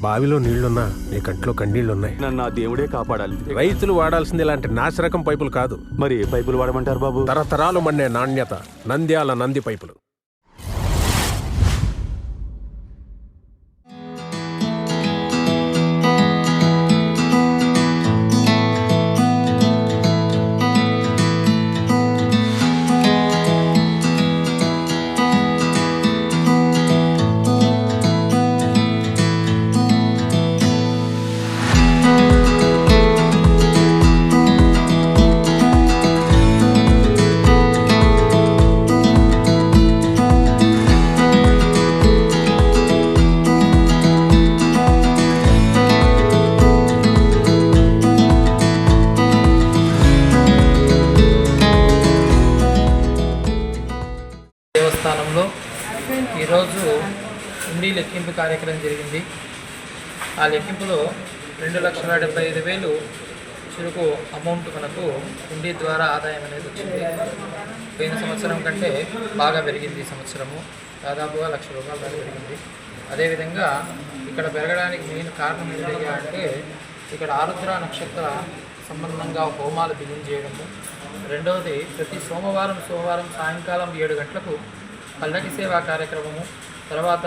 బావిలో నీళ్లున్నా నీ కంట్లో కన్నీళ్లున్నాయి. నన్ను ఆ దేవుడే కాపాడాలి. రైతులు వాడాల్సింది ఇలాంటి నాసిరకం పైపులు కాదు. మరి ఏ పైపులు వాడమంటారు బాబు? తరతరాలు మన్నే నాణ్యత నంద్యాల నంది పైపులు. దేవస్థానంలో ఈరోజు హుండీ లెక్కింపు కార్యక్రమం జరిగింది. ఆ లెక్కింపులో 2,75,000 చురుకు అమౌంట్ మనకు హుండీ ద్వారా ఆదాయం అనేది వచ్చింది. పోయిన సంవత్సరం కంటే బాగా పెరిగింది. ఈ సంవత్సరము దాదాపుగా ₹1,00,000 దాకా పెరిగింది. అదేవిధంగా ఇక్కడ పెరగడానికి మెయిన్ కారణం ఏంటయ్యా అంటే ఇక్కడ ఆరుద్ర నక్షత్ర సంబంధంగా హోమాలు బిగిన్ చేయడము. రెండవది ప్రతి సోమవారం సాయంకాలం 7 గంటలకు పల్లకి సేవా కార్యక్రమము, తర్వాత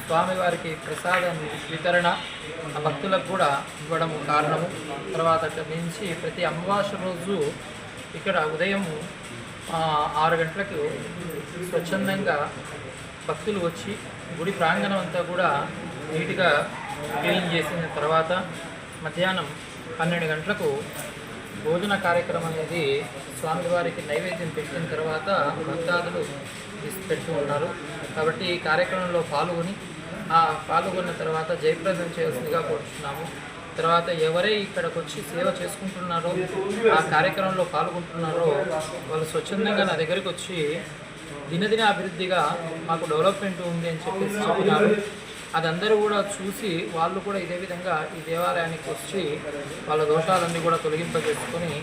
స్వామివారికి ప్రసాదం వితరణ భక్తులకు కూడా ఇవ్వడం కారణము. తర్వాత అక్కడి నుంచి ప్రతి అమావాస్య రోజు ఇక్కడ ఉదయం 6 గంటలకు స్వచ్ఛందంగా భక్తులు వచ్చి గుడి ప్రాంగణం అంతా కూడా నీట్గా క్లీన్ చేసిన తర్వాత మధ్యాహ్నం 12 గంటలకు భోజన కార్యక్రమం అనేది స్వామివారికి నైవేద్యం పెట్టిన తర్వాత భక్తాదులు పెడుతూ ఉన్నారు. కాబట్టి ఈ కార్యక్రమంలో పాల్గొన్న తర్వాత జయప్రదం చేయాల్సిందిగా కోరుతున్నాము. తర్వాత ఎవరై ఇక్కడికి వచ్చి సేవ చేసుకుంటున్నారో, ఆ కార్యక్రమంలో పాల్గొంటున్నారో వాళ్ళు స్వచ్ఛందంగా నా దగ్గరికి వచ్చి దినదిన అభివృద్ధిగా మాకు డెవలప్మెంట్ ఉంది అని చెప్పినారు. అదందరూ కూడా చూసి వాళ్ళు కూడా ఇదే విధంగా ఈ దేవాలయానికి వచ్చి వాళ్ళ దోషాలన్నీ కూడా తొలగింపజేసుకొని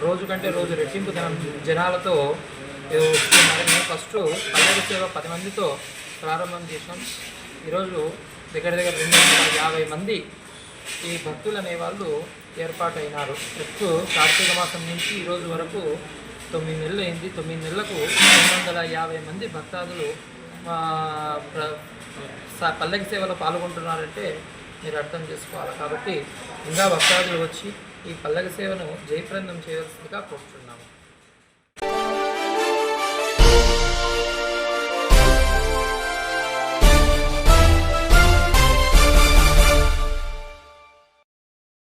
రోజు కంటే రోజు రెట్టింపు జనాలతో వస్తున్నారని ఫస్ట్ పల్లకి సేవ 10 మందితో ప్రారంభం చేసాం. ఈరోజు దగ్గర 250 మంది ఈ భక్తులు అనేవాళ్ళు ఏర్పాటైనారు. నెక్స్ట్ కార్తీక మాసం నుంచి ఈరోజు వరకు 9 నెలలు అయింది. 9 నెలలకు 250 మంది భక్తాదులు పల్లకి సేవలో పాల్గొంటున్నారంటే మీరు అర్థం చేసుకోవాలి. కాబట్టి ఇంకా భక్తాదులు వచ్చి ఈ పల్లకి సేవను జయప్రదం చేయవలసిందిగా కోరుతున్నాము.